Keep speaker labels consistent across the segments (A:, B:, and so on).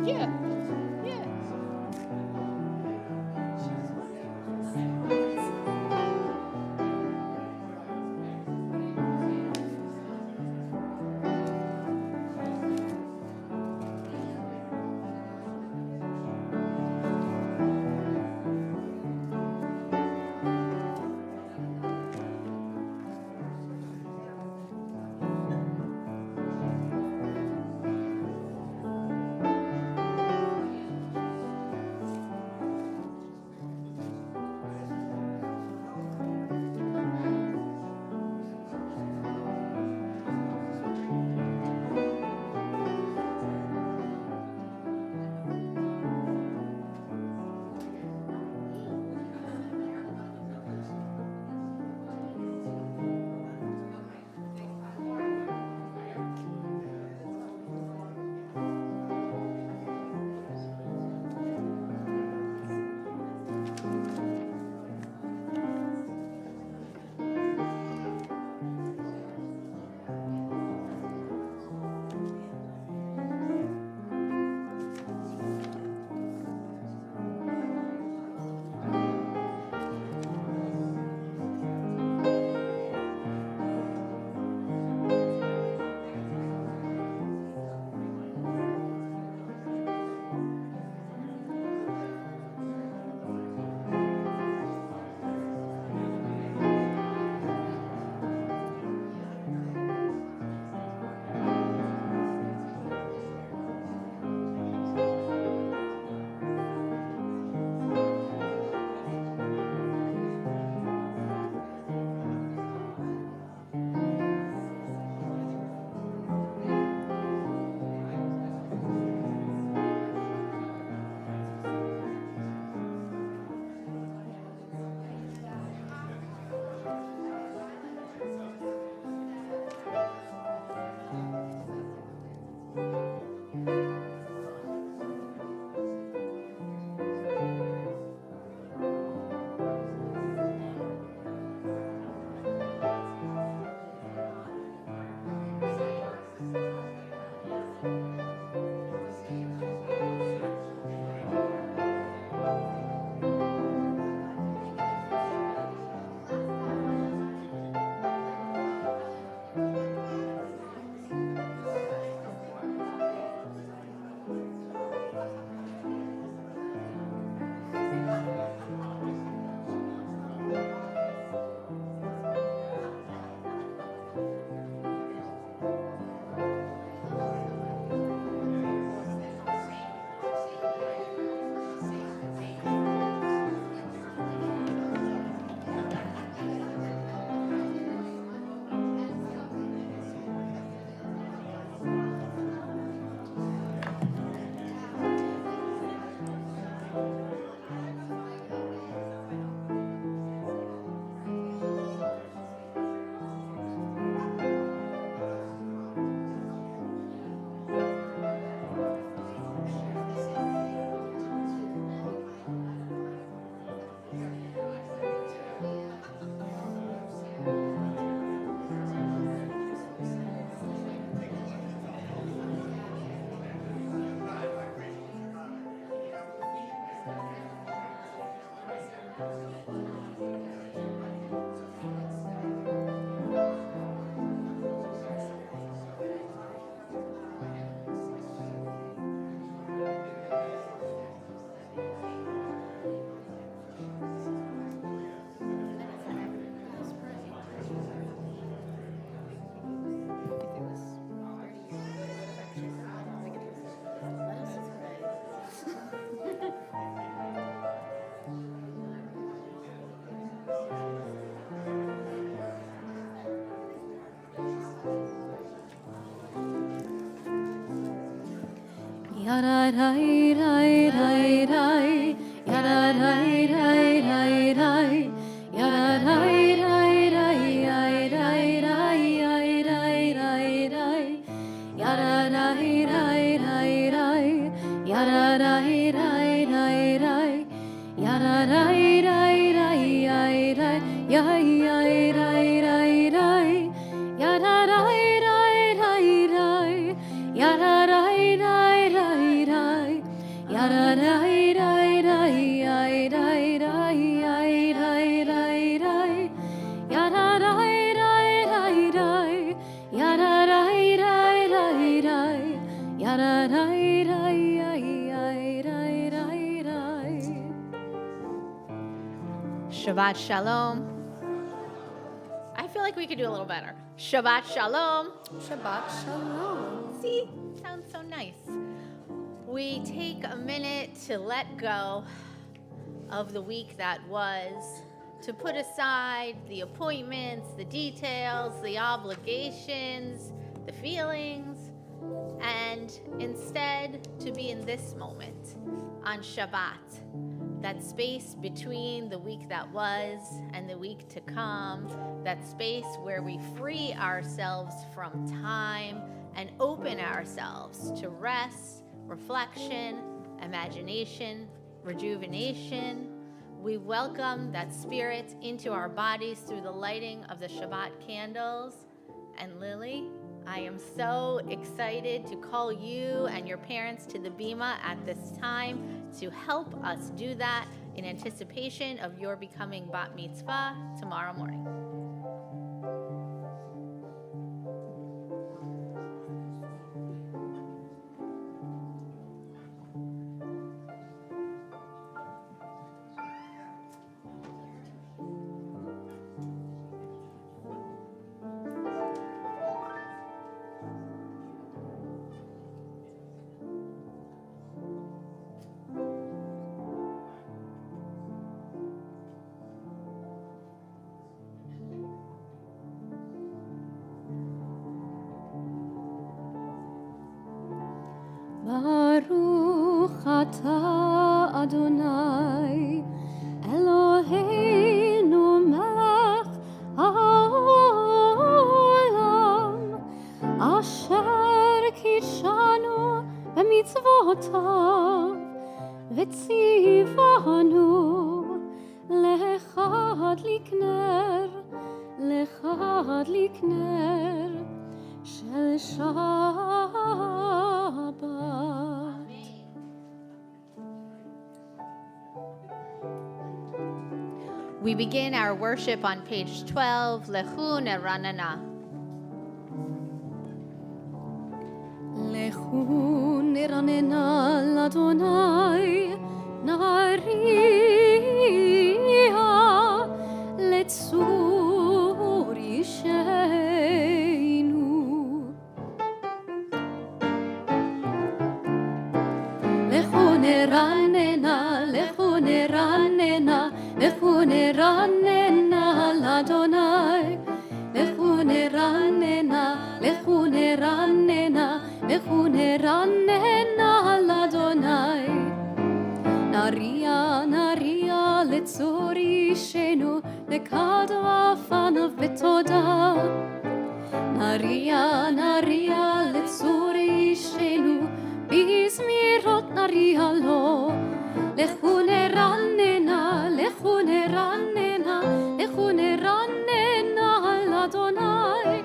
A: Yeah. Yeah. Shabbat Shalom. I feel like we could do a little better. Shabbat Shalom.
B: Shabbat Shalom.
A: See, sounds so nice. We take a minute to let go of the week that was, to put aside the appointments, the details, the obligations, the feelings, and instead to be in this moment on Shabbat. That space between the week that was and the week to come, that space where we free ourselves from time and open ourselves to rest, reflection, imagination, rejuvenation. We welcome that spirit into our bodies through the lighting of the Shabbat candles. And Lily, I am so excited to call you and your parents to the Bima at this time to help us do that in anticipation of your becoming Bat Mitzvah tomorrow morning.
B: Baruch atah Adonai Eloheinu melech haolam asher kidshanu b'mitzvotav v'tzivanu lechad likner shel Shabbat.
A: We begin our worship on page 12, Lechu Neranana.
B: Lechu neranena l'Adonai, nariah letzur yisheinu. Lechu neranena, lechu neranena, lechu neranena l'Adonai, lechu neranena, lechu neranena, lechu neranena l'Adonai. Nariah, nariah letzor yishenu, lekad afanav betodah. Nariah, nariah letzor yishenu, bizmirot nariah lo. Lechu neranena, lechu neranena, lechu neranena l'Adonai.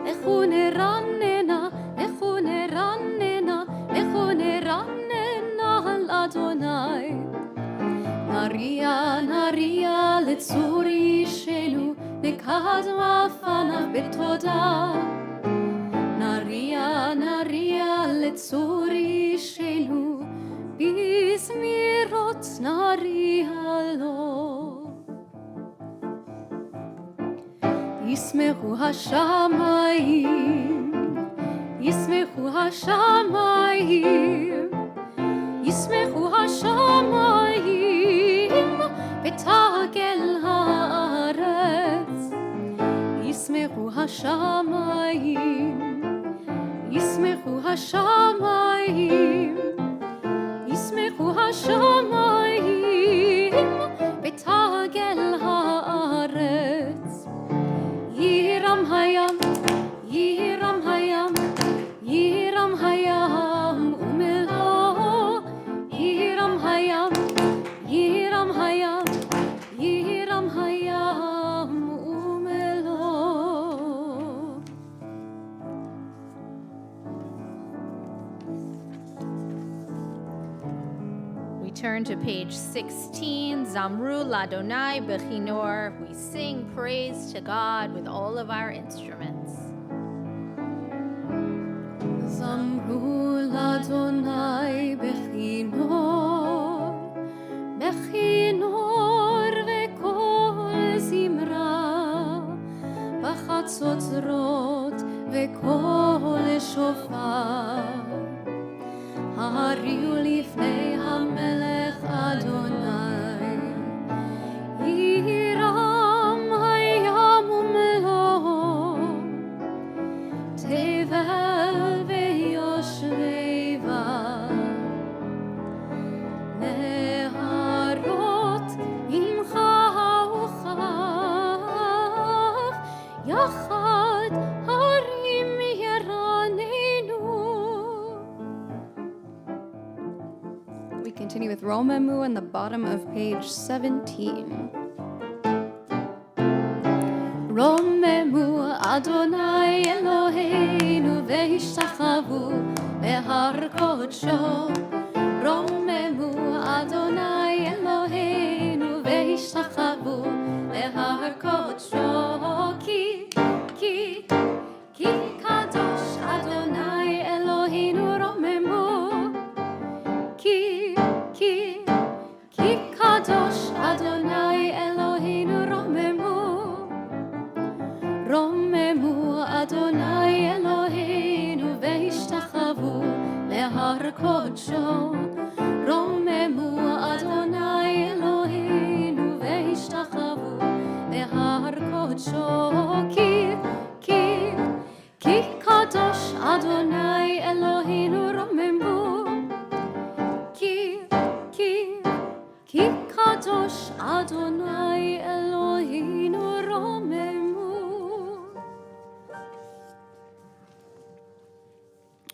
B: Lechu neranena, lechu neranena, lechu neranena l'Adonai. Nariah, nariah letzur yishenu, lekad afanav betodah. Nariah, nariah letzur yishenu, bizmirot nariah lo. Yismechu hashamayim, yismechu hashamayim, yismechu hashamayim, betagel haaretz. Yismechu hashamayim, yismechu hashamayim, yismechu hashamayim, betagel haaretz. Yiram hayam, yiram hayam, yiram hayam umelo. Yiram hayam, yiram hayam, yiram hayam umelo.
A: We turn to page 16, Zamru Ladonai Bechinor. We sing praise to God with all of our instruments.
B: Zamru אמרו לאדוני בכינור, בכינור וקול זמרה, בחצוצרות וקול שופר. הריעו לפני המלך אדוני, יירם הים ומלואו, תבל ויושבי בה, נהרות עמך וכף, יחד הרים ירננו. We continue with Romemu on the bottom of page 17. רוממו אדוני אלוהינו והשתחוו בהר קודשו. רוממו אדוני אלוהינו והשתחוו בהר קודשו. כי קדוש אדוני אלוהינו רוממו. כי קדוש אדוני אלוהינו רוממו. רוממו אדוני אלוהינו והשתחוו להר קודשו. רוממו אדוני אלוהינו והשתחוו להר קודשו. כי קדוש אדוני אלוהינו רוממו. כי קדוש אדוני אלוהינו רוממו.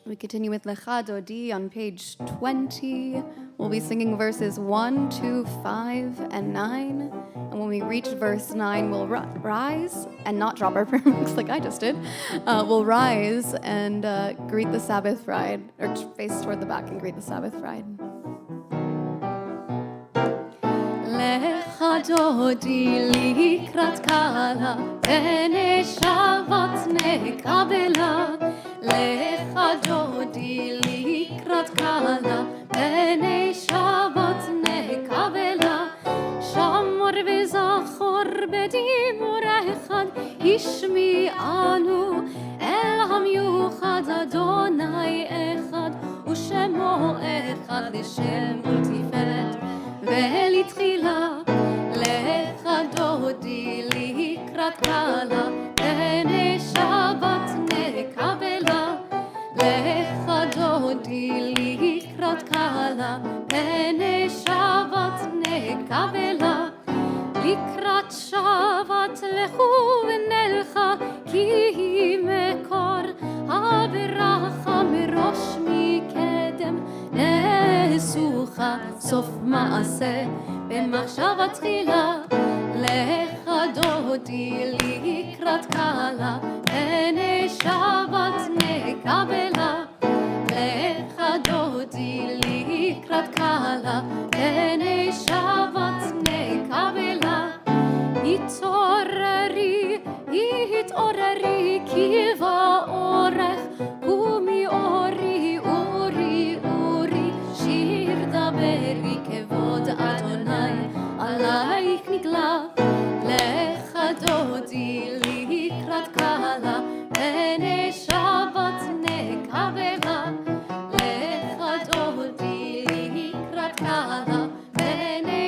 B: We continue with Lecha Dodi on page 20. We'll be singing verses 1, 2, 5, and 9. And when we reach verse 9, we'll rise and not drop our prayer books like I just did. We'll rise and greet the Sabbath bride, or face toward the back and greet the Sabbath bride. Lecha Dodi likrat kala, bene Shabbat nekabela. Lecha Dodi likrat kala, bene Shabbat nekabela. Shamor v'zachor b'dibur echad, ishmi'anu el hamiuchad. Adonai echad u'shemo echad, l'shemo tiferet ולתחילה. Lecha Dodi likrat kala, bene Shabbat nekabela. Lecha Dodi likrat kala, bene Shabbat nekabela. לקראת שבת לכו ונלכה, כי היא מקור הברכה מראש מקדם. נשוכה סוף מעשה במחשבה תחילה. Lecha Dodi likrat kala, bene Shabbat nekabela. Lecha Dodi likrat kala, bene Shabbat nekabela. התעוררי כי באורך, קומי אורי אורי אורי, שיר דברי כבוד אדוני עלייך נגלה. Lecha Dodi likrat kala, bene Shabbat nekabela. Lecha Dodi likrat kala, bene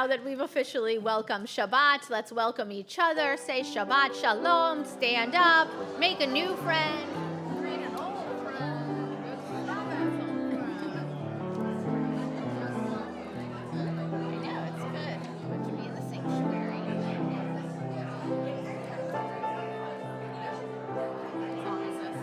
A: now that we've officially welcomed Shabbat, let's welcome each other. Say Shabbat Shalom, stand up, make a new friend. Greet an old friend. I know, it's good. Good to be in the sanctuary. What song is this?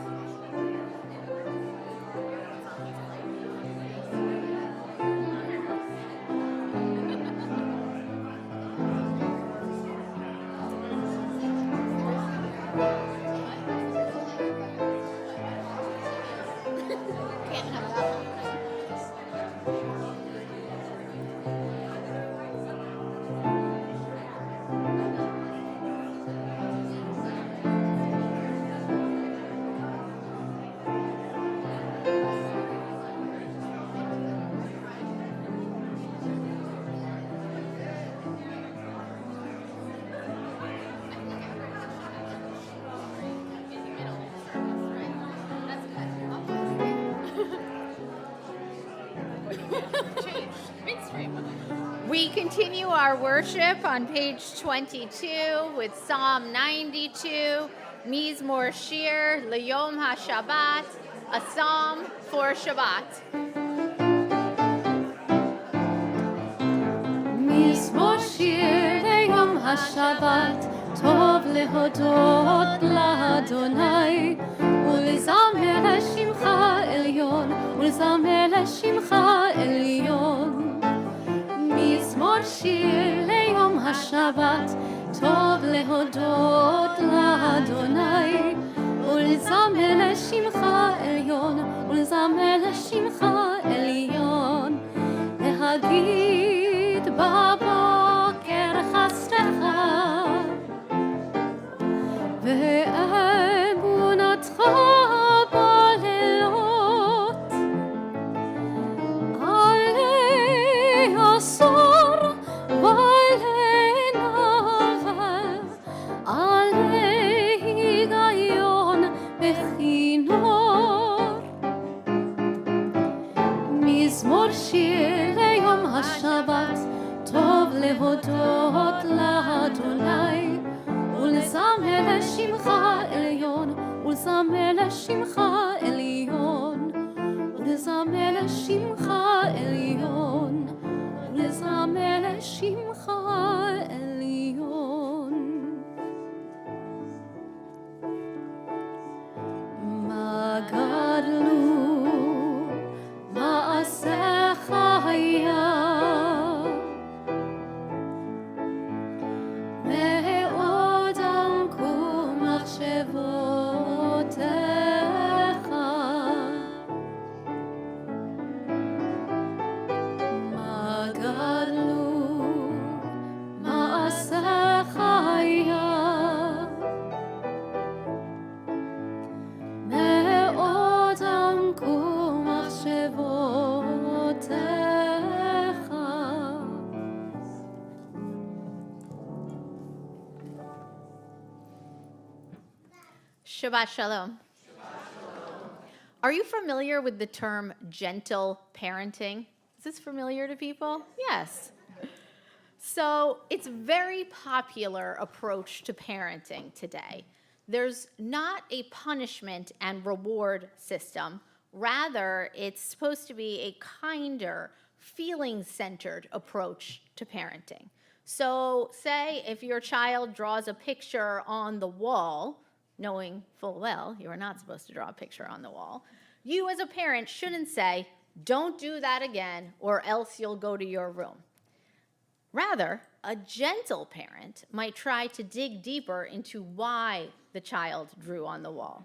A: Can't have that one. We continue our worship on page 22 with Psalm 92, Mizmor Shir, L'Yom HaShabbat, a psalm for Shabbat.
B: מזמור שיר ליום השבת, טוב להודות לאדוני, ולזמר לשמך עליון, ולזמר לשמך עליון. מזמור שיר ליום השבת, טוב להודות לאדוני, ולזמר לשמך עליון, ולזמר לשמך עליון. להגיד בבוקר חסדך ואמונתך בלילות, עלי עשור ועלי נבל, עלי היגיון בכינור. מזמור שיר ליום השבת, טוב להודות לאדוני, ולזמר לשמך עליון, ולזמר לשמך עליון, ולזמר לשמך עליון, ולזמר לשמך עליון. מה גדלו מעשיך היה, מאוד עמקו מחשבותיך. מה גדלו מעשיך היה, מאוד עמקו מחשבותיך.
A: Shabbat Shalom. Are you familiar with the term gentle parenting? Is this familiar to people? Yes. So it's a very popular approach to parenting today. There's not a punishment and reward system. Rather, it's supposed to be a kinder, feeling-centered approach to parenting. So say if your child draws a picture on the wall, knowing full well you are not supposed to draw a picture on the wall, you as a parent shouldn't say, "Don't do that again, or else you'll go to your room." Rather, a gentle parent might try to dig deeper into why the child drew on the wall.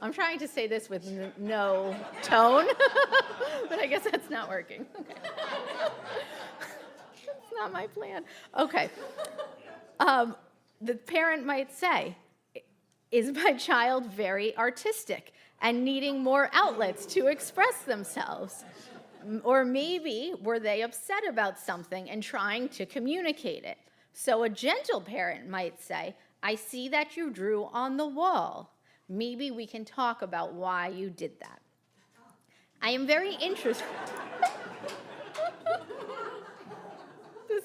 A: I'm trying to say this with no tone, but I guess that's not working. Okay. That's not my plan. Okay. The parent might say, "Is my child very artistic and needing more outlets to express themselves?" Or maybe were they upset about something and trying to communicate it? So a gentle parent might say, "I see that you drew on the wall. Maybe we can talk about why you did that." I am very interested.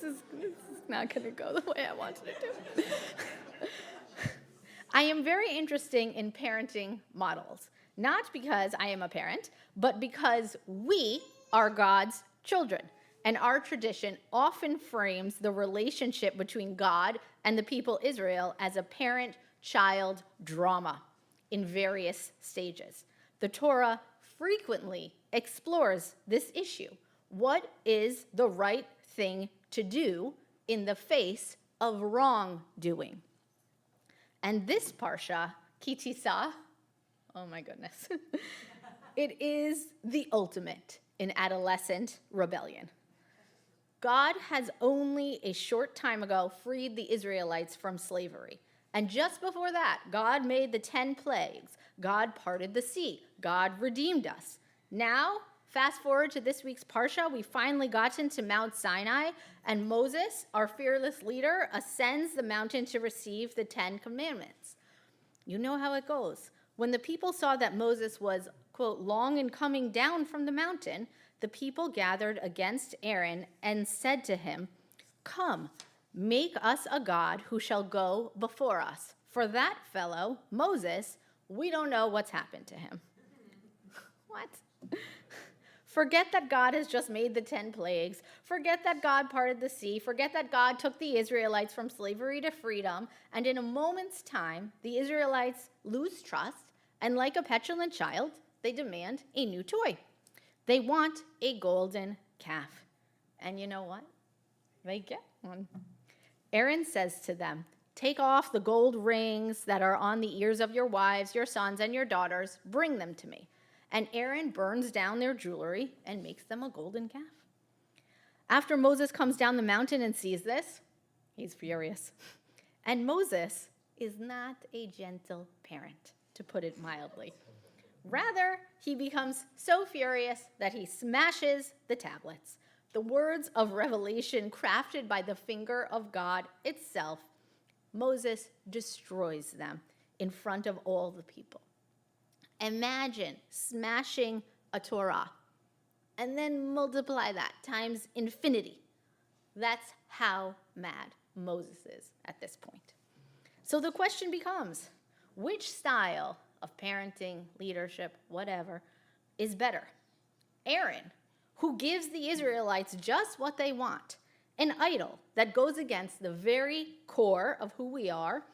B: this is not going to go the way I wanted it to.
A: I am very interested in parenting models, not because I am a parent, but because we are God's children. And our tradition often frames the relationship between God and the people Israel as a parent-child drama in various stages. The Torah frequently explores this issue. What is the right thing to do in the face of wrongdoing? And this parsha, Kitisa, oh my goodness, it is the ultimate in adolescent rebellion. God has only a short time ago freed the Israelites from slavery. And just before that, God made the 10 plagues. God parted the sea. God redeemed us. Now, fast forward to this week's parsha, we finally gotten to Mount Sinai, and Moses, our fearless leader, ascends the mountain to receive the 10 commandments. You know how it goes. When the people saw that Moses was, quote, long in coming down from the mountain, the people gathered against Aaron and said to him, "Come, make us a god who shall go before us. For that fellow, Moses, we don't know what's happened to him." What? Forget that God has just made the 10 plagues. Forget that God parted the sea. Forget that God took the Israelites from slavery to freedom. And in a moment's time, the Israelites lose trust, and like a petulant child, they demand a new toy. They want a golden calf. And you know what? They get one. Aaron says to them, "Take off the gold rings that are on the ears of your wives, your sons, and your daughters. Bring them to me." And Aaron burns down their jewelry and makes them a golden calf. After Moses comes down the mountain and sees this, he's furious. And Moses is not a gentle parent, to put it mildly. Rather, he becomes so furious that he smashes the tablets, the words of revelation crafted by the finger of God itself. Moses destroys them in front of all the people. Imagine smashing a Torah and then multiply that times infinity. That's how mad Moses is at this point. So the question becomes, which style of parenting, leadership, whatever, is better? Aaron, who gives the Israelites just what they want, an idol that goes against the very core of who we are,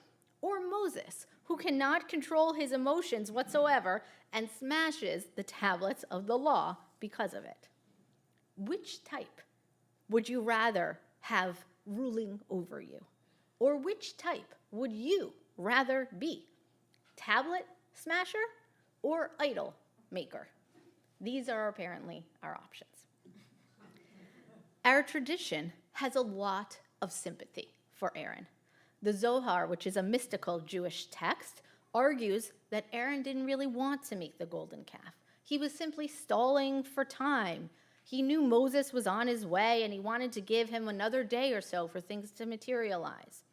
A: or Moses, who cannot control his emotions whatsoever and smashes the tablets of the law because of it? Which type would you rather have ruling over you? Or which type would you rather be? Tablet smasher or idol maker? These are apparently our options. Our tradition has a lot of sympathy for Aaron. The Zohar, which is a mystical Jewish text, argues that Aaron didn't really want to make the golden calf. He was simply stalling for time. He knew Moses was on his way, and he wanted to give him another day or so for things to materialize.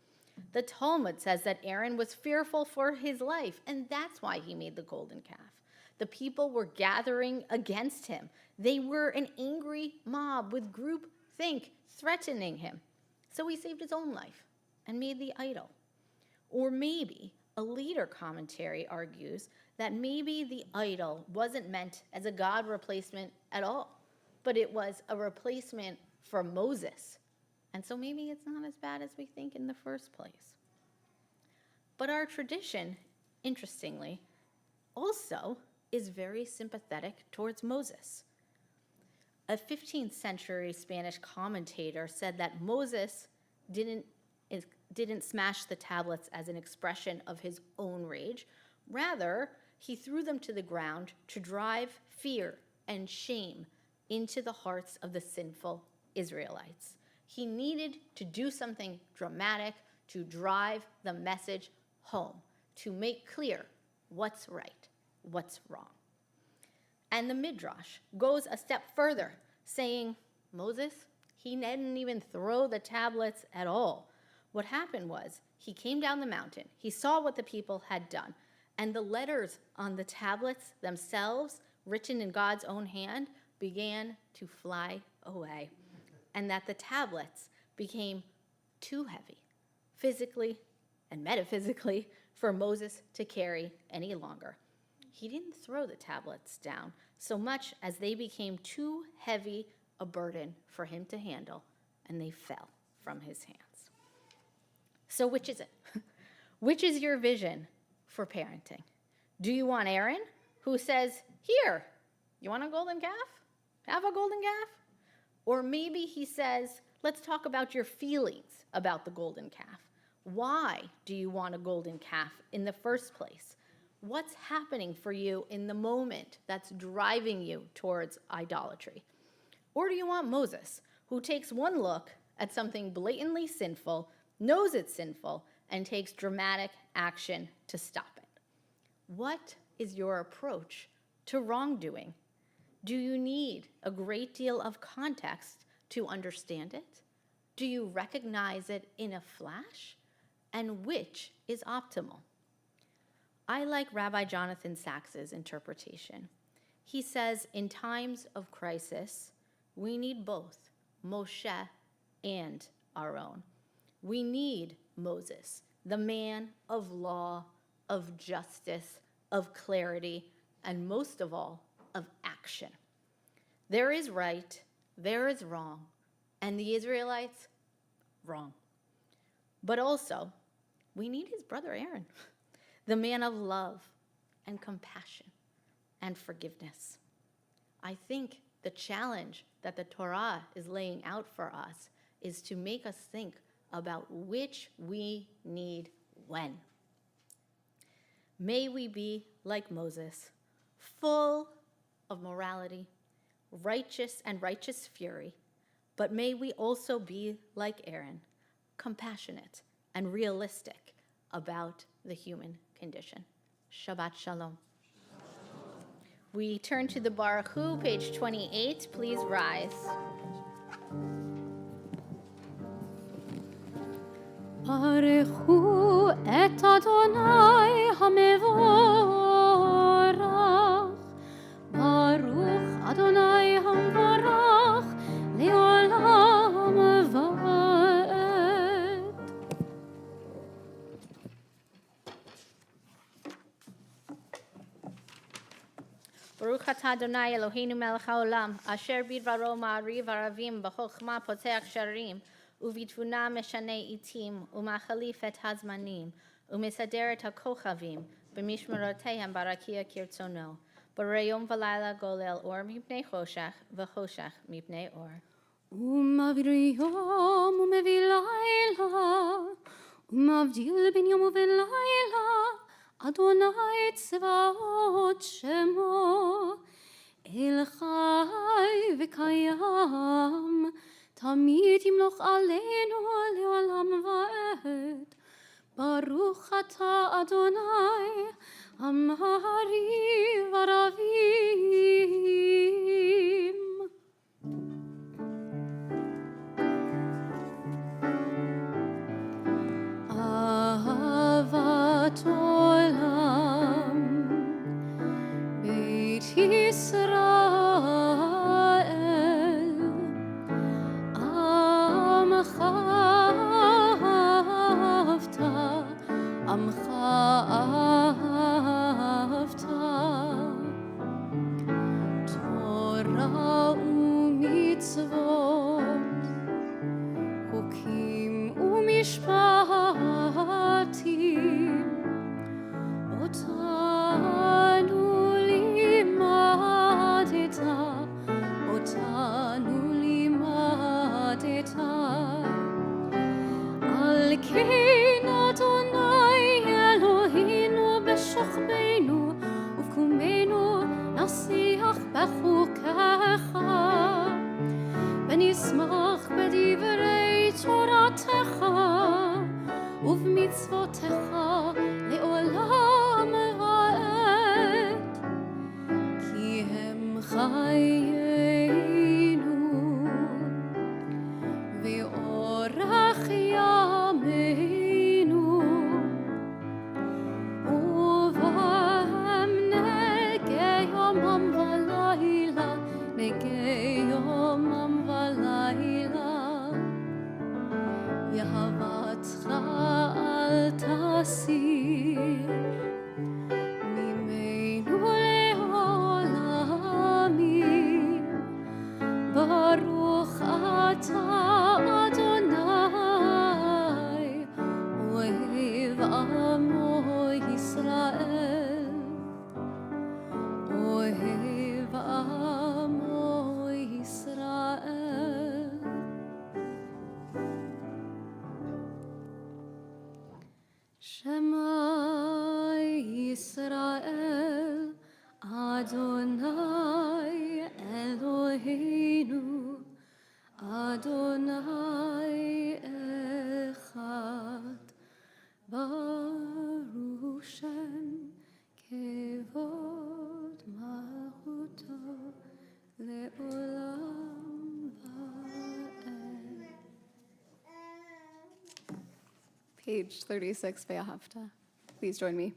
A: The Talmud says that Aaron was fearful for his life, and that's why he made the golden calf. The people were gathering against him. They were an angry mob with groupthink threatening him. So he saved his own life and made the idol. Or maybe a later commentary argues that maybe the idol wasn't meant as a God replacement at all, but it was a replacement for Moses. And so maybe it's not as bad as we think in the first place. But our tradition, interestingly, also is very sympathetic towards Moses. A 15th century Spanish commentator said that Moses didn't smash the tablets as an expression of his own rage. Rather, he threw them to the ground to drive fear and shame into the hearts of the sinful Israelites. He needed to do something dramatic to drive the message home, to make clear what's right, what's wrong. And the Midrash goes a step further, saying, Moses, he didn't even throw the tablets at all. What happened was, he came down the mountain, he saw what the people had done, and the letters on the tablets themselves, written in God's own hand, began to fly away. And that the tablets became too heavy, physically and metaphysically, for Moses to carry any longer. He didn't throw the tablets down so much as they became too heavy a burden for him to handle, and they fell from his hands. So which is it? Which is your vision for parenting? Do you want Aaron, who says, here, you want a golden calf? Have a golden calf? Or maybe he says, let's talk about your feelings about the golden calf. Why do you want a golden calf in the first place? What's happening for you in the moment that's driving you towards idolatry? Or do you want Moses, who takes one look at something blatantly sinful, knows it's sinful, and takes dramatic action to stop it? What is your approach to wrongdoing? Do you need a great deal of context to understand it? Do you recognize it in a flash? And which is optimal? I like Rabbi Jonathan Sacks's interpretation. He says, in times of crisis, we need both Moshe and Aaron. We need Moses, the man of law, of justice, of clarity, and most of all, of action. There is right, there is wrong, and the Israelites, wrong. But also, we need his brother Aaron, the man of love and compassion and forgiveness. I think the challenge that the Torah is laying out for us is to make us think about which we need when. May we be like Moses, full of morality, righteous fury, but may we also be like Aaron, compassionate and realistic about the human condition. Shabbat Shalom. We turn to the Baruch Hu, page 28. Please rise.
B: Baruch Hu et Adonai HaMevorach. Baruch Adonai HaMevorach Le'olam Va'ed.
A: Baruch atah Adonai Eloheinu melech haolam, asher bidvaro ma'ariv aravim, b'chokhmah poteach sharim, ובתבונה משנה עיתים, ומחליף את הזמנים, ומסדר את הכוכבים, במשמרותיהם ברקיע כרצונו. בורא יום ולילה גולל אור מפני חושך, וחושך מפני אור.
B: ומביא יום ומביא לילה, ומבדיל בין יום ובין לילה, אדוני צבאות שמו, אל חי וקיים, תמיד ימלוך עלינו לעולם ועד. ברוך אתה אדוני, המעריב ערבים. אהבת עולם, בית ישראל, עמך אהבת, תורה ומצוות, חוקים ומשפטים, אותנו לימדת, על כן אדוני אלוהינו בשוכבנו ובקומנו נשיח בחוקיך ונשמח בדברי תורתך ובמצוותיך לעולם ועד, כי הם חיינו ואורך ימינו, ובהם נגי יומם ולילה, נגי יומם ולילה. ממנו לעולמים. ברוך אתה אדוני, אוהב עמו ישראל, אוהב עמו ישראל. שמע ישראל, אדוני אלוהינו, אדוני אחד. ברוך שם כבוד מלכותו לעולם ועד. Page 36, Ve'ahavta. Please join me.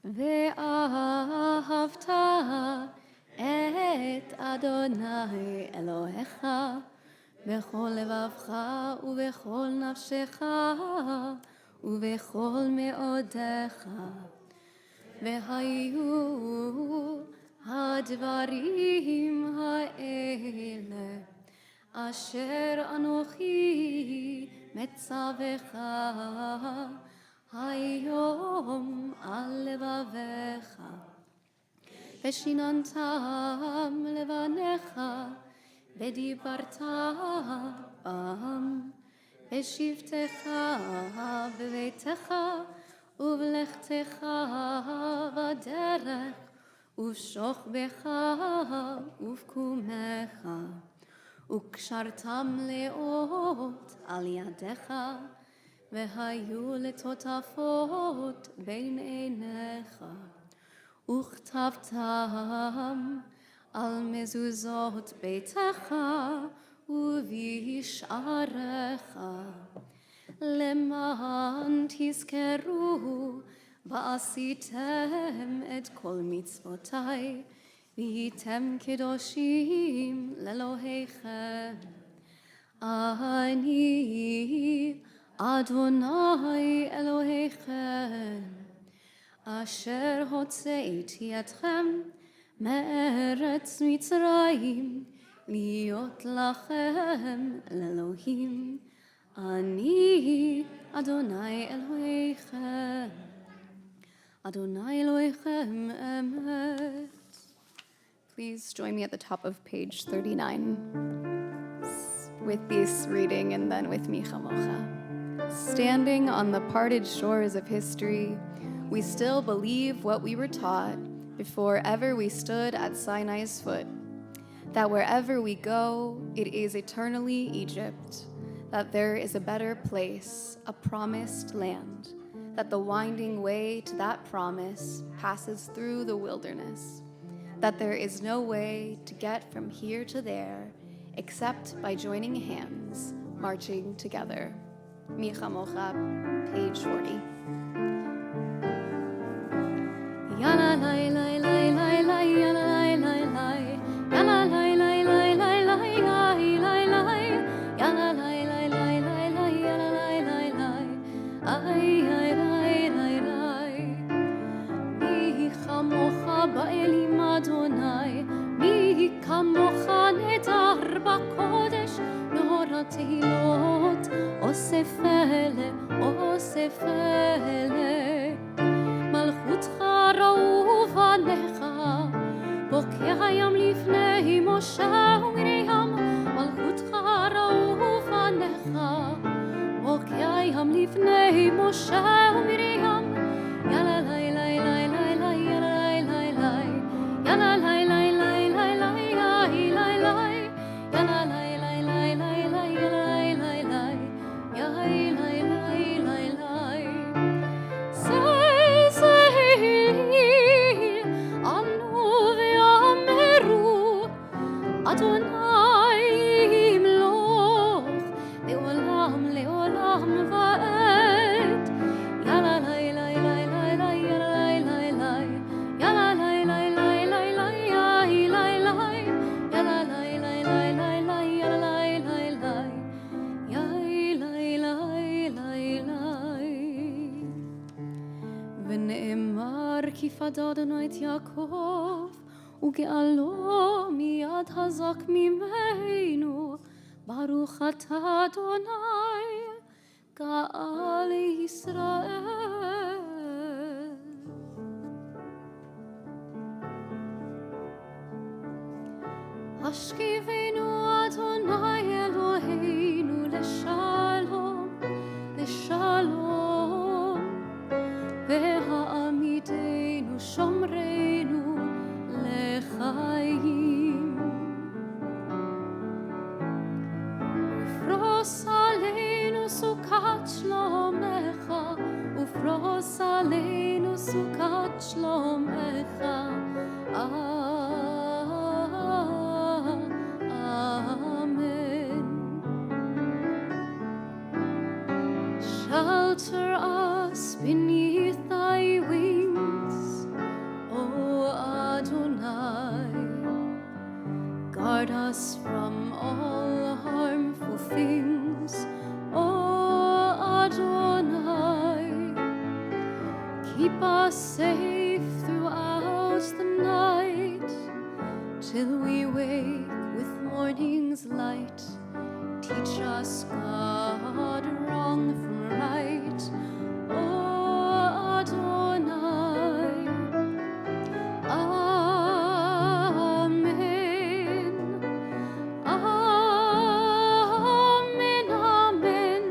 B: ואהבת את אדוני אלוהיך בכל לבבך ובכל נפשך ובכל מאודיך. והיו הדברים האלה אשר אנוכי מצווך היום על לבביך, ושיננתם לבניך, ודיברת בם, בשבתך בביתך, ובלכתך בדרך, ובשוכבך ובקומך, וקשרתם לאות על ידיך, והיו לטוטפות בין עיניך, וכתבתם על מזוזות ביתך ובשעריך, למען תזכרו ועשיתם את כל מצוותי, והייתם קדושים לאלוהיכם. אני אדוני אלוהיכם, אשר הוצאתי אתכם מארץ מצרים, להיות לכם לאלוהים. אני אדוני אלוהיכם, אדוני אלוהיכם אמת. Please join me at the top of page 39 with this reading and then with Mi Chamocha. Standing on the parted shores of history, we still believe what we were taught before ever we stood at Sinai's foot, that wherever we go, it is eternally Egypt, that there is a better place, a promised land, that the winding way to that promise passes through the wilderness, that there is no way to get from here to there except by joining hands, marching together. Mi Chamocha, page 40. Yana lai lai lai lai lai yana lai lai lai yana lai lai lai lai lai lai lai lai yana lai lai lai lai lai yana lai lai lai ay ay lai lai lai. Mi chamocha ba'elim Adonai, mi kamocha nedar b'kodesh, nora tehilot osef ele מלכותך ראו בניך, בוקע ים לפני משה ומרים, מלכותך ראו בניך, בוקע ים לפני משה ומרים, יאללה לי לי לי לי לי יאללה לי לי לי יאללה לי לי לי לי לי לי לי יאללה לי לי לי לי לי יאללה לי לי לי אדוני ימלוך לעולם לעולם ועד. יאללה ונאמר כי פדדנו את יעקב וגאלו מיד חזק ממנו ברוך אתה אדוני גאל ישראל. השכיבנו אדוני אלוהינו לשלום לשלום והעמידנו שומרנו לחיים ופרוס עלינו סוכת שלומך ופרוס עלינו סוכת שלומך Shelter us beneath thy wings, O Adonai. Guard us from all harmful things, O Adonai. Keep us safe throughout the night, till we wake with morning's light. Teach us, God, wrong from right, O Adonai. Amen. Amen. Amen. Amen. Amen.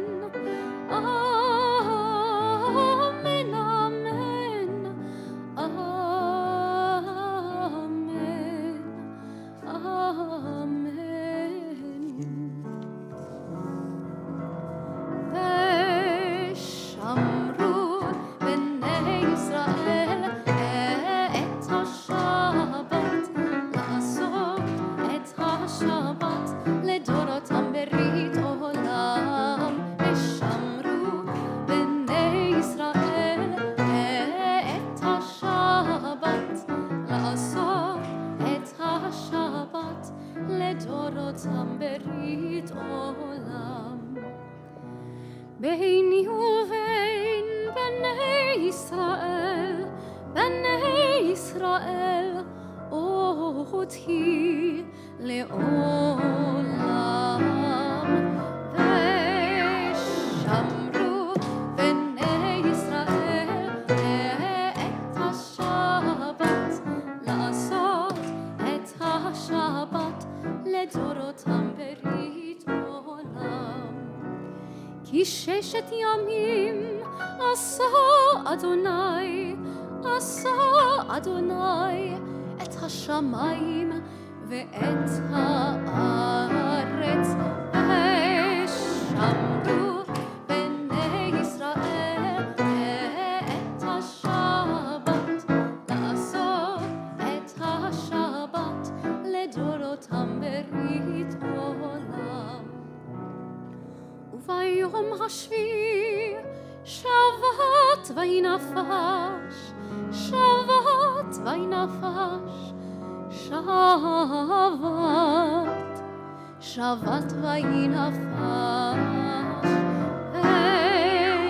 B: Amen. Amen. ביני ובין בני ישראל, אותי לעולם. ושמרו בני ישראל את השבת, לעשות את השבת לדורותם ברית עולם. כי 6 ימים עשה אדוני את השמיים ואת הארץ. ושמרו בני ישראל את השבת, לעשות את השבת לדורותם ברית עולם. וביום השביעי שבת וינפש, שבת וינפש, שבת וינפש.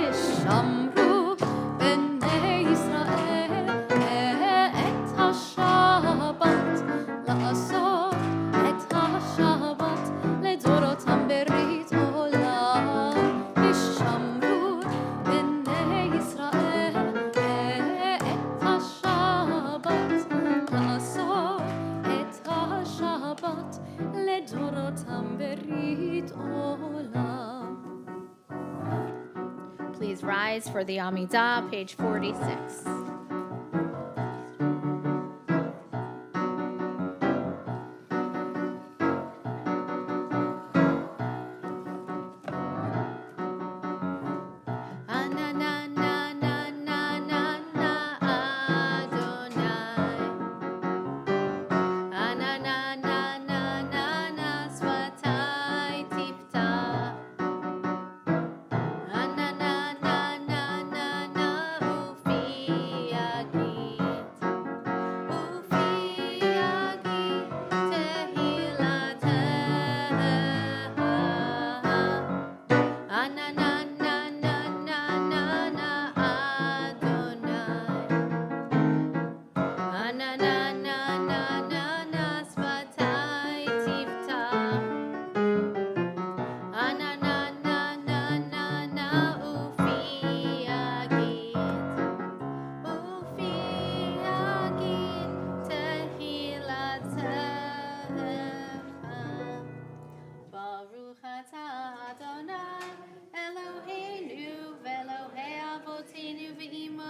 B: ושמרו בני ישראל את השבת, לעשות את השבת לדורותם ברית עולם. ושמרו בני ישראל את השבת, לעשות את השבת לדורותם ברית עולם.
A: Please rise for the Amidah, page 46.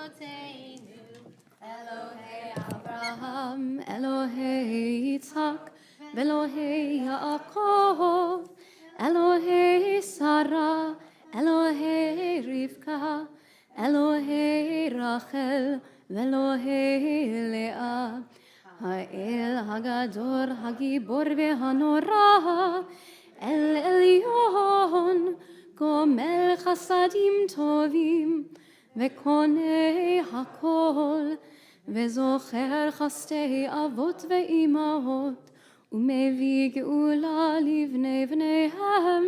A: Avotenu, Elohei
B: Abraham, Elohei Yitzhak, Elohei Yaakov, Elohei Sarah, Elohei Rivka, Elohei Rachel, Elohei Leah, Ha'el Hagador, Hagibor veHanorah, El Elyon, Gomel Chasadim Tovim, וקונה הכל, וזוכר חסדי אבות ואימהות, ומביא גאולה לבני בניהם,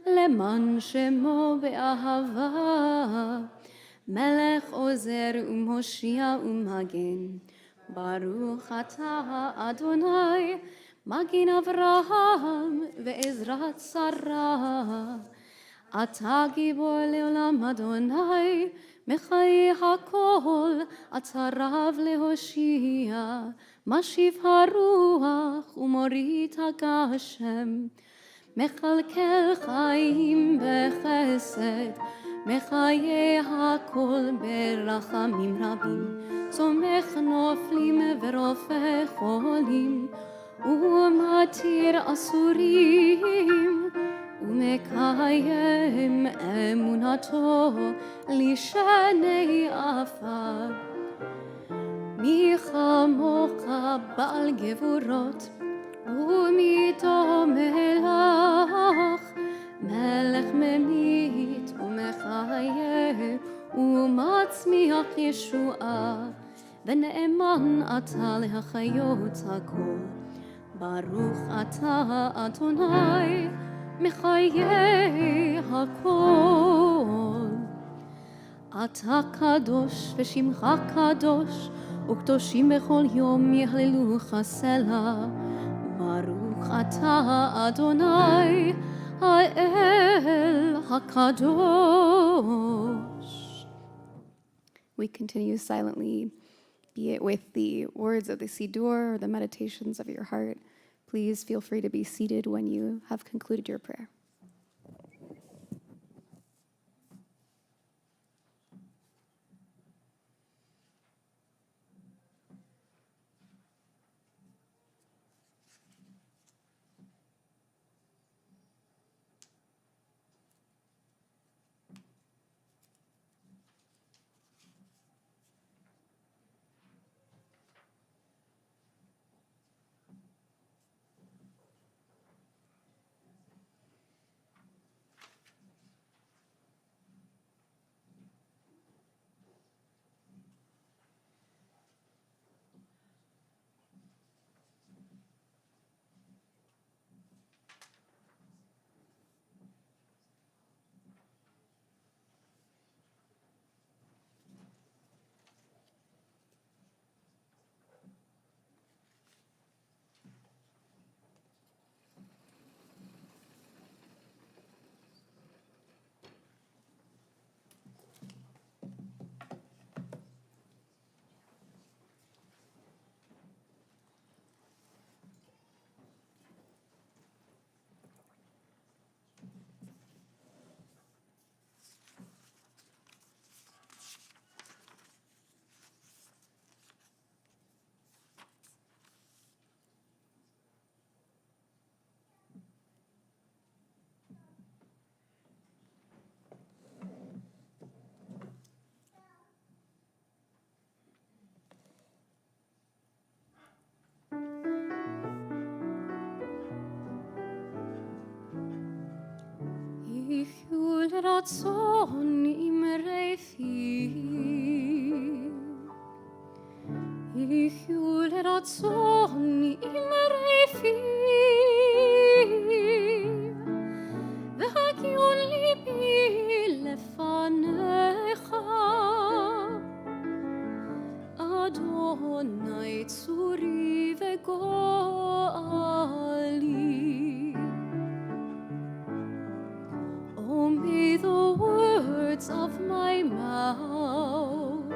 B: למען שמו באהבה. מלך עוזר ומושיע ומגן, ברוך אתה אדוני, מגן אברהם ועזרת שרה. אתה גיבור לעולם אדוני, מחיי הכל, אתה רב להושיע, משיב הרוח ומוריד הגשם, מכלכל חיים בחסד, מחיי הכל ברחמים רבים, צומח נופלים ורופא חולים, ומתיר אסורים, ומקיים אמונתו לשני עפר. מי כמוך בעל גבורות, ומי דומה לך, מלך ממית ומחיה, ומצמיח ישועה, ונאמן אתה להחיות הכל. ברוך אתה אדוני, מחיי הכל. אתה קדוש ושמך קדוש, וקדושים בכל יום יהללוך סלה. ברוך אתה אדוני, האל הקדוש.
C: We continue silently, be it with the words of the Siddur or the meditations of your heart. Please feel free to be seated when you have concluded your prayer.
B: יחיו לרצון אמרי פי, יחיו לרצון אמרי פי, והגיון ליבי לפניך, אדוני צורי וגואלי. Oh, may the words of my mouth,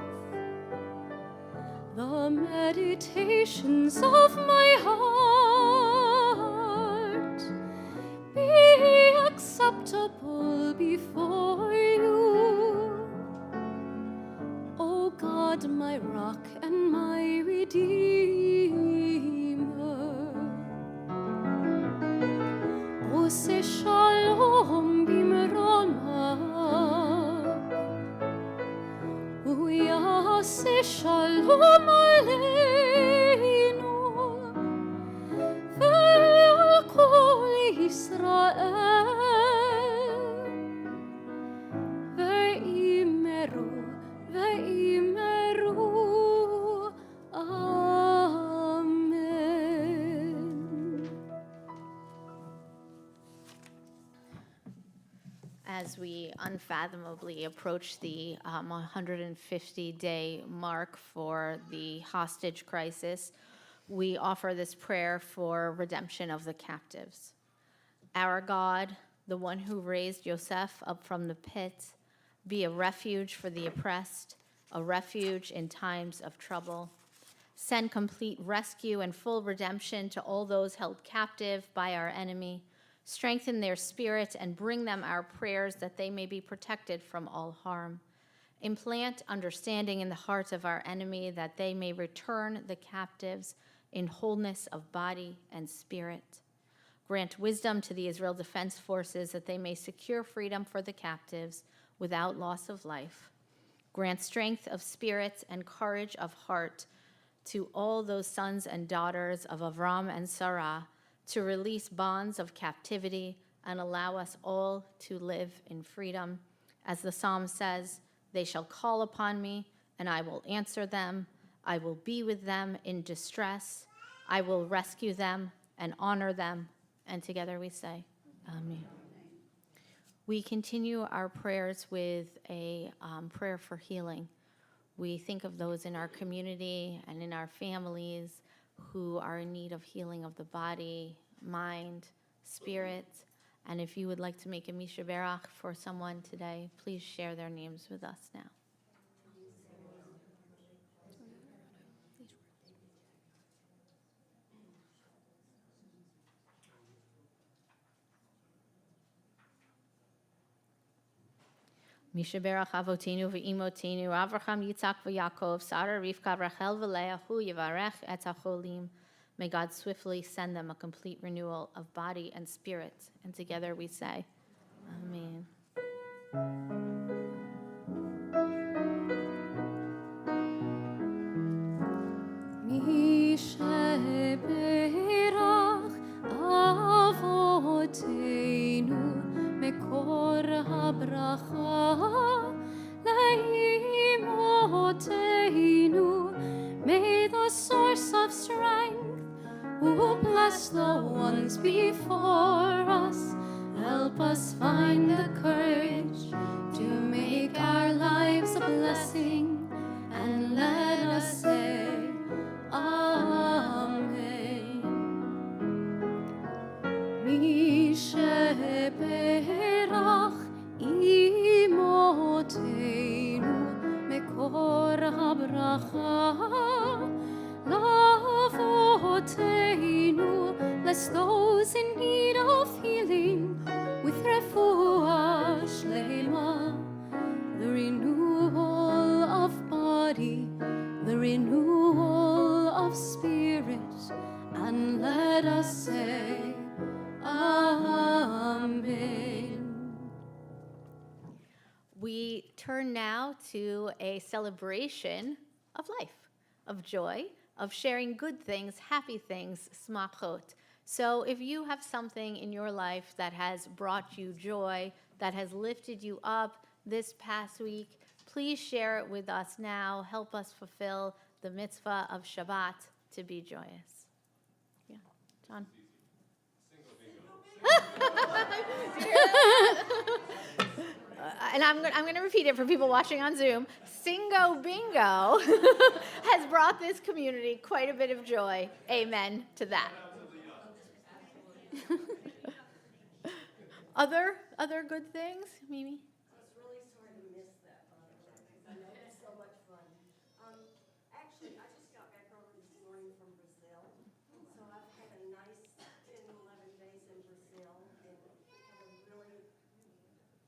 B: the meditations of my heart be acceptable before you, O
C: God, my rock and my redeemer. Ose shalom bimromav, uyase shalom aleinu, ve'al kol Yisrael, ve'imeru, ve'imeru, amen.
A: As we unfathomably approach the 150-day mark for the hostage crisis, we offer this prayer for redemption of the captives. Our God, the one who raised Yosef up from the pit, be a refuge for the oppressed, a refuge in times of trouble. Send complete rescue and full redemption to all those held captive by our enemy. Strengthen their spirit and bring them our prayers that they may be protected from all harm. Implant understanding in the hearts of our enemy that they may return the captives in wholeness of body and spirit. Grant wisdom to the Israel Defense Forces that they may secure freedom for the captives without loss of life. Grant strength of spirit and courage of heart to all those sons and daughters of Avram and Sarah to release bonds of captivity and allow us all to live in freedom. As the psalm says, they shall call upon me, and I will answer them. I will be with them in distress. I will rescue them and honor them. And together we say, Amen. We continue our prayers with a prayer for healing. We think of those in our community and in our families who are in need of healing of the body, mind, spirit. And if you would like to make a Misha Berach for someone today, please share their names with us now. Misha Berach Avotenu ve'imotenu, Avraham, Yitzhak, ve'Yaakov, Sarah, Rivka, Rachel, ve'Leah, hu yivarech et hacholim. May God swiftly send them a complete renewal of body and spirit. And together we say, Amen.
C: Misha Berach Avotenu Mekor HaBracha Leimotenu. May the source of strength who bless the ones before us help us find the courage to make our lives a blessing, and let us say Amen. Misha Berach Imotenu Mekor HaBracha Lavotenu. Bless those in need of healing with refuah shlema, the renewal of body, the renewal of spirit, and let us say Amen.
A: We turn now to a celebration of life, of joy, of sharing good things, happy things, smachot. So if you have something in your life that has brought you joy, that has lifted you up this past week, please share it with us now. Help us fulfill the mitzvah of Shabbat to be joyous. Yeah, John. And I'm going to repeat it for people watching on Zoom. Singo Bingo has brought this community quite a bit of joy. Amen to that. Other good things, Mimi?
D: I was really sorry to miss that, by the way, because I know it's so much fun. Actually, I just got back early this morning from Brazil, so I've had a nice 10, 11 days in Brazil, and had a really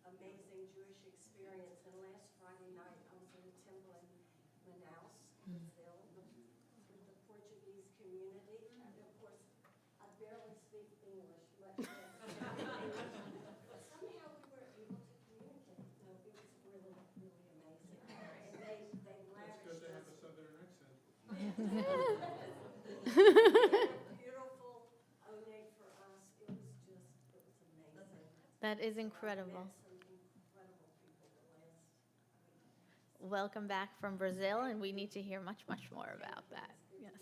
D: amazing Jewish experience. And last Friday night, I was in a temple in Manaus, Beautiful oneg for us. It was amazing.
A: That is incredible.
D: Met some incredible people the last.
A: Welcome back from Brazil, and we need to hear much, much more about that. Yes.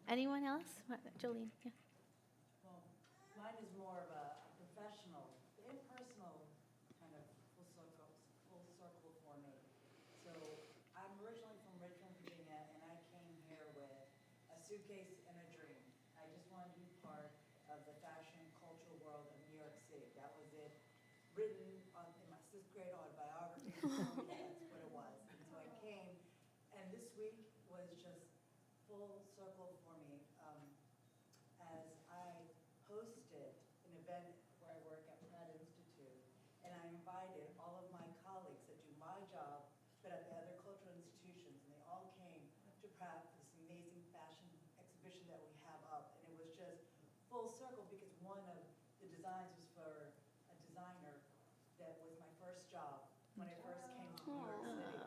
A: Anyone else? Jolene? Yeah.
E: Well, mine is more of a professional, impersonal kind of full circle for me. So I'm originally from Richmond, Virginia, and I came here with a suitcase and a dream. I just wanted to be part of the fashion and cultural world of New York City. That was it, written in my sixth grade autobiography. That's what it was. And so I came, and this week was just full circle for me. As I hosted an event where I work at Pratt Institute, and I invited all of my colleagues that do my job, but at the other cultural institutions, and they all came to Pratt for this amazing fashion exhibition that we have up, and it was just full circle because one of the designs was for a designer that was my first job when I first came to New York City.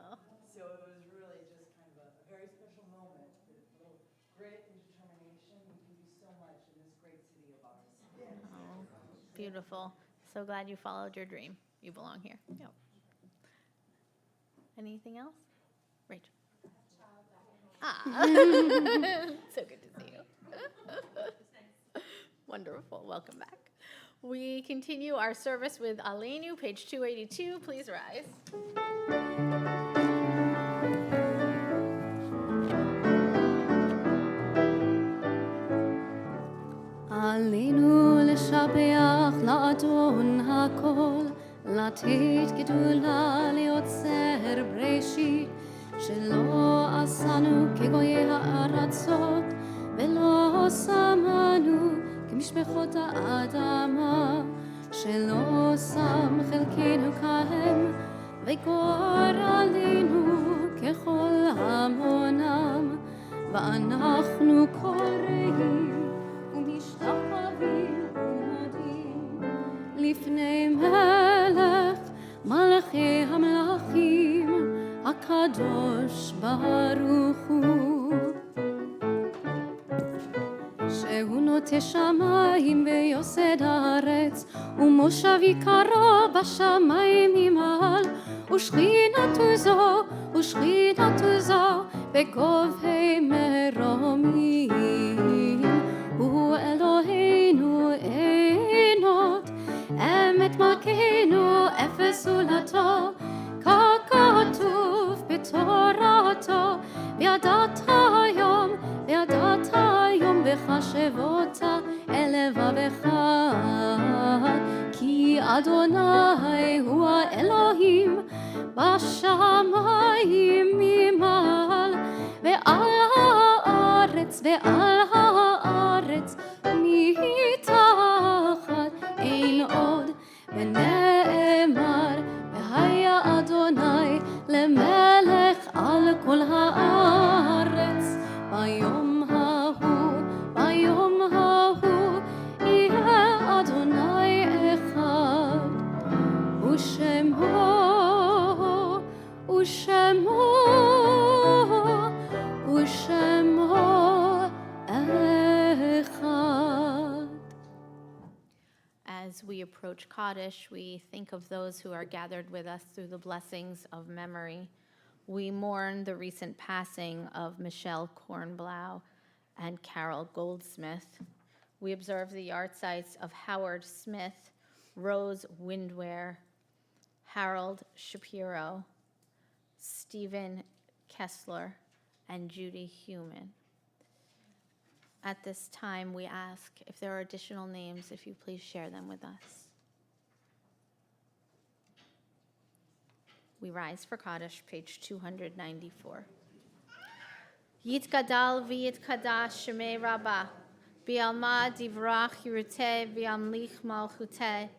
E: So it was really just kind of a very special moment, with a little grit and determination. We can do so much in this great city of ours.
A: Oh, beautiful. So glad you followed your dream. You belong here. Yep. Anything else? Rachel. So good to see you. Wonderful. Welcome back. We continue our service with Aleinu, page 282. Please rise.
C: עלינו לשבח לאדון הכל, לתת גדולה ליוצר בראשית, שלא עשנו כגויי הארצות, ולא שמנו כמשפחות האדמה, שלא שם חלקנו כהם, וגוער עלינו ככל המונם, ואנחנו קוראים ומשתחווים ומודים לפני מלך מלכי המלכים הקדוש ברוך הוא, שהוא נוטה שמיים ויוסד הארץ, ומושבי קרו בשמיים ממעל, ושכינתו זו בגובהי מרומים. הוא אלוהינו עינות, אמת מלכנו אפס זולתו, ככתוב בתורתו, וידעת היום בחשבותה אל לבבך, כי אדוני הוא האלוהים בשמיים ממעל, ועל הארץ מתחת אין עוד, ונאמר והיה אדוני למלך על כל הארץ. ביום ההוא יהיה אדוני אחד, ושמו אחד.
A: As we approach Kaddish, we think of those who are gathered with us through the blessings of memory. We mourn the recent passing of Michelle Kornblau and Carol Goldsmith. We observe the yahrzeits of Howard Smith, Rose Windware, Harold Shapiro, Stephen Kessler, and Judy Heumann. At this time, we ask if there are additional names, if you please share them with us. We rise for Kaddish, page 294. Yitgadal v'yitkadash shemei rabbah, bi'alma divrach yiruteh v'yamlich malchuteh,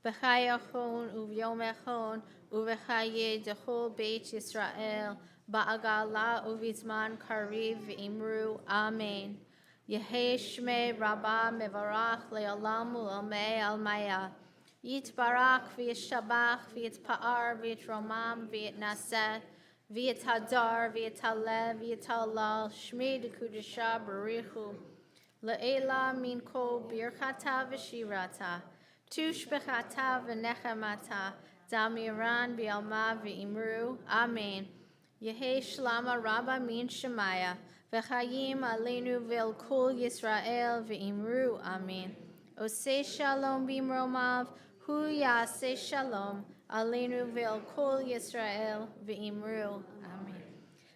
A: b'chayachon u'vyom echon u'v'chaye dechol beit Yisrael, ba'agala u'vizman kariv v'imru, Amen. Yehei shmei rabbah mevarach le'olam u'lamei almaya. Yitbarak v'yishabach v'yitpa'ar v'yitromam v'yitnaseh v'et hadar, v'et halev, v'et halal, shmei dekudesha barichu, le'ela min kol birchata v'shirata, tushbechata v'nechemata, damiran bi'alma v'imru, amen. Yehi shlama rabba min shemaya, v'chayim aleinu v'el kol Yisrael v'imru, amen. Oseh shalom bimromav, hu yaseh shalom, aleinu v'el kol Yisrael v'imru, amen.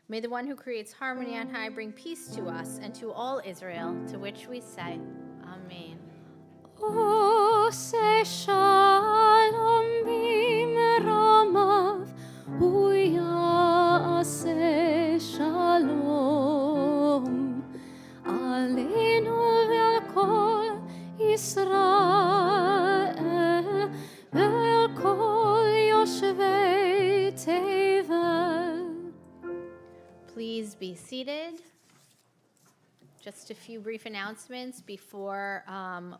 A: May the one who creates harmony on high bring peace to us and to all Israel, to which we say, amen.
C: Ose shalom bimromav, hu yaseh shalom, aleinu ve'al kol Yisrael, ve'al kol yoshvei tevel.
A: Please be seated. Just a few brief announcements before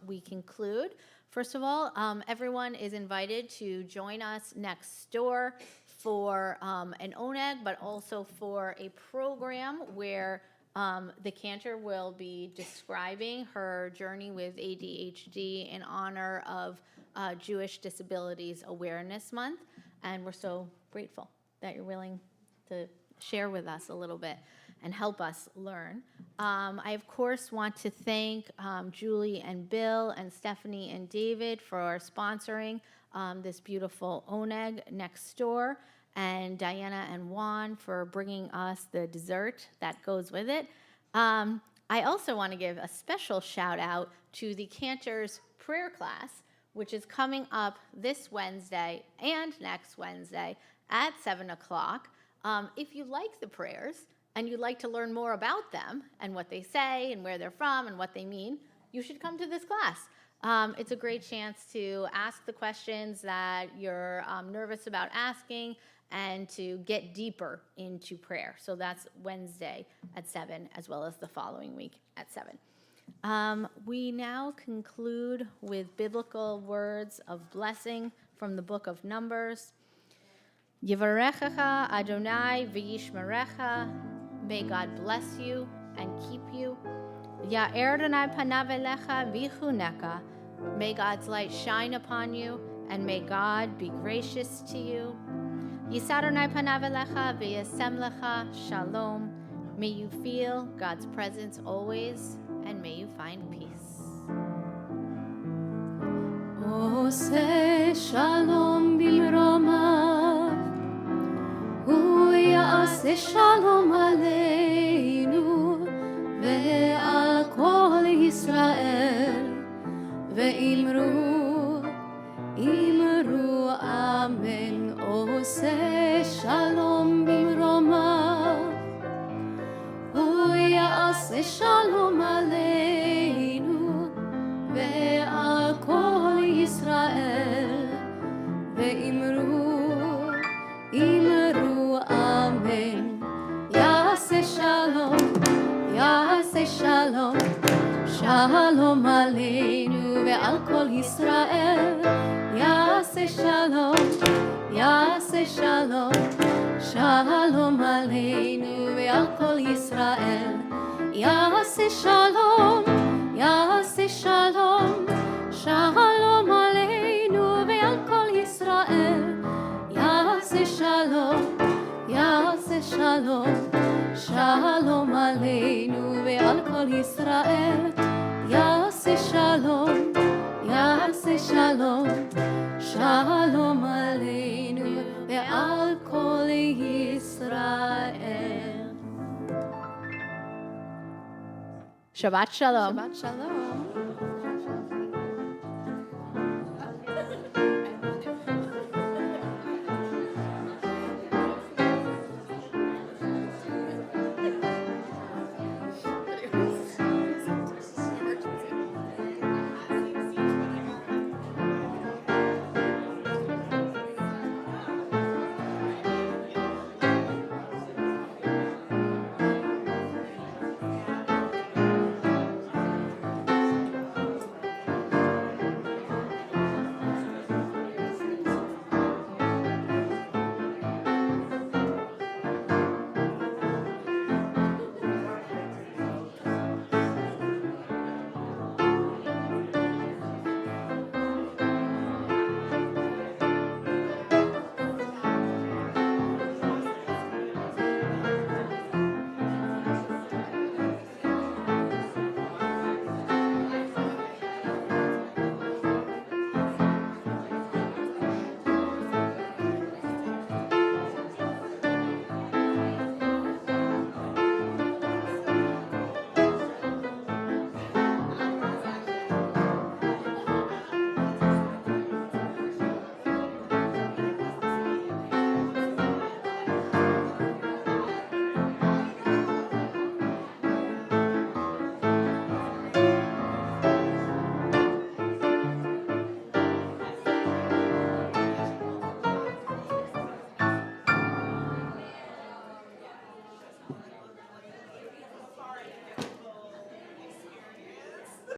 A: we conclude. First of all, everyone is invited to join us next door for an oneg, but also for a program where the cantor will be describing her journey with ADHD in honor of Jewish Disabilities Awareness Month. And we're so grateful that you're willing to share with us a little bit and help us learn. I, of course, want to thank Julie and Bill and Stephanie and David for sponsoring this beautiful oneg next door, and Diana and Juan for bringing us the dessert that goes with it. I also want to give a special shout out to the Cantor's prayer class, which is coming up this Wednesday and next Wednesday at 7 o'clock. If you like the prayers and you'd like to learn more about them and what they say and where they're from and what they mean, you should come to this class. It's a great chance to ask the questions that you're nervous about asking and to get deeper into prayer. So that's Wednesday at 7, as well as the following week at 7. We now conclude with biblical words of blessing from the book of Numbers. Yivarechecha Adonai v'yishmerecha. May God bless you and keep you. Ya'er Adonai panav elecha v'chuneka. May God's light shine upon you, and may God be gracious to you. Yisar Adonai panav elecha v'yasem lecha shalom. May you feel God's presence always, and may you find peace.
C: Ose shalom bimromav, hu ya'aseh shalom aleinu ve'al kol Yisrael, ve'imru amen. Ose shalom bimromav, hu ya'aseh shalom aleinu ve'al kol Yisrael, ve'imru amen. Ya'aseh shalom, shalom aleinu ve'al kol Yisrael. Ya'aseh shalom, shalom aleinu ve'al kol Yisrael. Ya'aseh shalom, shalom aleinu ve'al kol Yisrael. Ya'aseh shalom, shalom aleinu ve'al kol Yisrael. Ya'aseh shalom, shalom aleinu ve'al kol Yisrael.
A: Shabbat shalom.
B: Shabbat shalom.